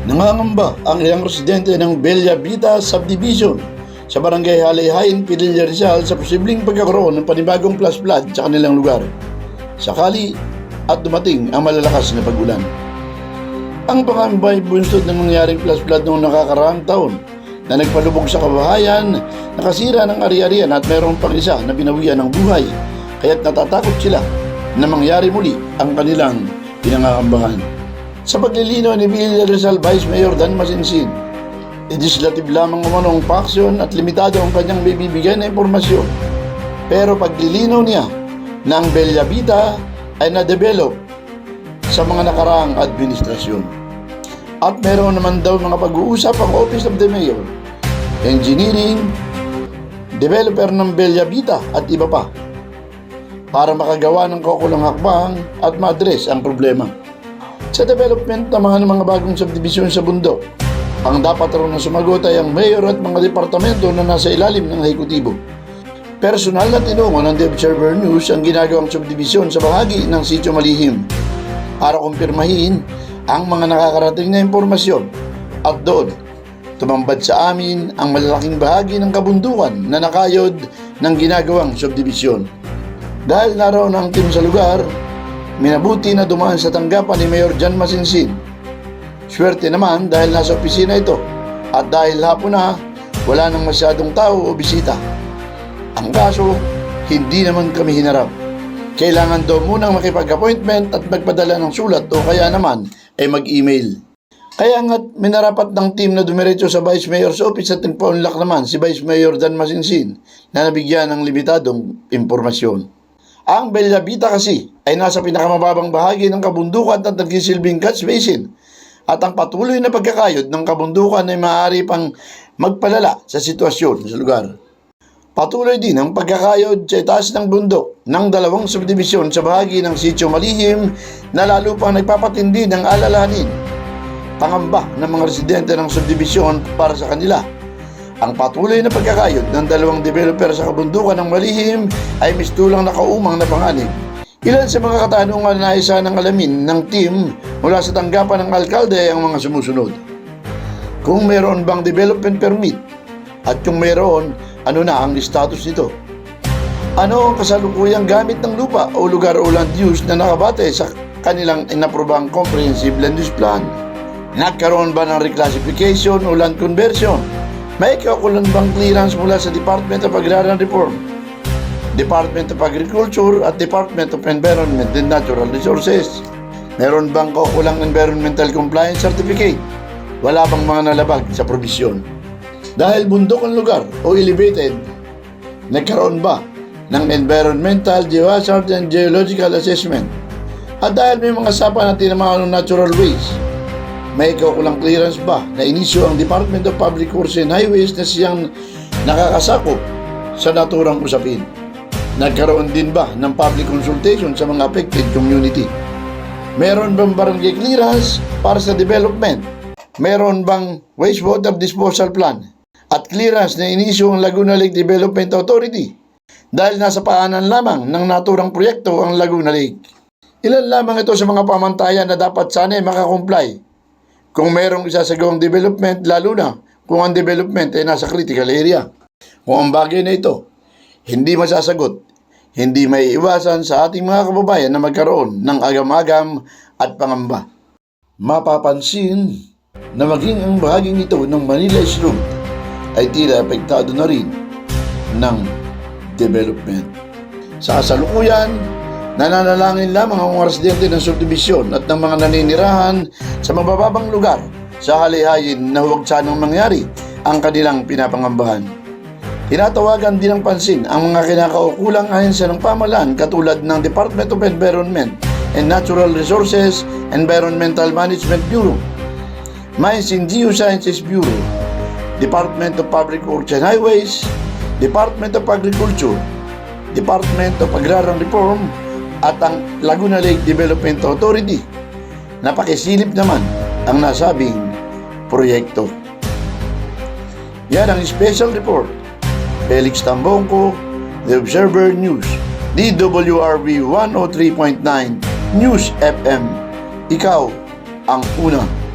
Nangangamba ang ilang residente ng Bella Vita Subdivision sa Barangay Halayhayin, Pililla, Rizal sa posibleng pagkakaroon ng panibagong flash flood sa kanilang lugar sakali at dumating ang malalakas na pag-ulan. Ang pangamba ay bunsod ng nangyaring flash flood noong nakakaraang taon na nagpalubog sa kabahayan, nakasira ng ari-arian at mayroong pang isa na binawian ng buhay, kaya't natatakot sila na mangyari muli ang kanilang pinangangambahan. Sa paglilinaw ni Pililla Rizal Vice Mayor Dan Masinsin, legislative lamang umanong paksyon at limitado ang kanyang bibigay na impormasyon. Pero paglilinaw niya na ang Bella Vita ay na-develop sa mga nakaraang administrasyon. At meron naman daw mga pag-uusap ang Office of the Mayor, Engineering, developer ng Bella Vita at iba pa para makagawa ng kaukulang hakbang at ma-address ang problema. Sa development ng mga bagong subdivision sa bundok, ang dapat raw na sumagot ay ang mayor at mga departamento na nasa ilalim ng ehekutibo. Personal na tinungo ng The Observer News ang ginagawang subdivision sa bahagi ng Sitio Malihim para kumpirmahin ang mga nakakarating na impormasyon at doon tumambad sa amin ang malalaking bahagi ng kabundukan na nakayod ng ginagawang subdivision. Dahil naroon ang team sa lugar, minabuti na dumaan sa tanggapan ni Mayor Dan Masinsin. Swerte naman dahil nasa opisina ito at dahil hapon na wala nang masyadong tao o bisita. Ang kaso, hindi naman kami hinarap. Kailangan daw munang makipag-appointment at magpadala ng sulat o kaya naman ay mag-email. Kaya nga't minarapat ng team na dumiretso sa Vice Mayor's Office at nagpaunlak naman si Vice Mayor Dan Masinsin na nabigyan ng limitadong impormasyon. Ang Bella Vita kasi ay nasa pinakamababang bahagi ng kabundukan at nagsisilbing catch basin at ang patuloy na pagkakayod ng kabundukan ay maaari pang magpalala sa sitwasyon sa lugar. Patuloy din ang pagkakayod sa itaas ng bundok ng dalawang subdivision sa bahagi ng Sitio Malihim na lalo pang nagpapatindi ng alalahanin, pangamba ng mga residente ng subdivision para sa kanila. Ang patuloy na pagkakayod ng dalawang developer sa kabundukan ng Malihim ay mistulang nakaumang na panganib. Ilan sa mga katanungan na isa ng alamin ng team mula sa tanggapan ng alkalde ay ang mga sumusunod. Kung mayroon bang development permit at kung mayroon, ano na ang status nito? Ano ang kasalukuyang gamit ng lupa o lugar o land use na nakabate sa kanilang inaprobang comprehensive land use plan? Nagkaroon ba ng reclassification o land conversion? May kaukulan bang clearance mula sa Department of Agrarian Reform, Department of Agriculture at Department of Environment and Natural Resources? Meron bang kaukulang Environmental Compliance Certificate? Wala bang mga nalabag sa probisyon? Dahil bundok ang lugar o elevated, nagkaroon ba ng Environmental, Geohazard and Geological Assessment? At dahil may mga sapa na tinamaan ng natural waste, may kaukulang clearance ba na inisyo ang Department of Public Works and Highways na siyang nakakasakop sa naturang usapin? Nagkaroon din ba ng public consultation sa mga affected community? Meron bang barangay clearance para sa development? Meron bang wastewater disposal plan at clearance na inisyo ang Laguna Lake Development Authority? Dahil nasa paanan lamang ng naturang proyekto ang Laguna Lake. Ilan lamang ito sa mga pamantayan na dapat sana ay makakomply kung mayroong isasagawang development, lalo na kung ang development ay nasa critical area. Kung ang bagay na ito hindi masasagot, hindi may iwasan sa ating mga kababayan na magkaroon ng agam-agam at pangamba. Mapapansin na maging ang bahaging ito ng Manila East Road ay tila apektado na rin ng development. Sa kasalukuyan, nananalangin lamang ang mga residente ng subdivision at ng mga naninirahan sa mabababang lugar sa Halayhayin na huwag sanang mangyari ang kanilang pinapangambahan. Tinatawagan din ng pansin ang mga kinakaukulang ahensya ng pamahalaan katulad ng Department of Environment and Natural Resources, Environmental Management Bureau, Mines and Geosciences Bureau, Department of Public Works and Highways, Department of Agriculture, Department of Agrarian Reform, at ang Laguna Lake Development Authority. Napakisilip naman ang nasabing proyekto. Yan ang special report. Felix Tambongco, The Observer News, DWRV 103.9 News FM. Ikaw ang una.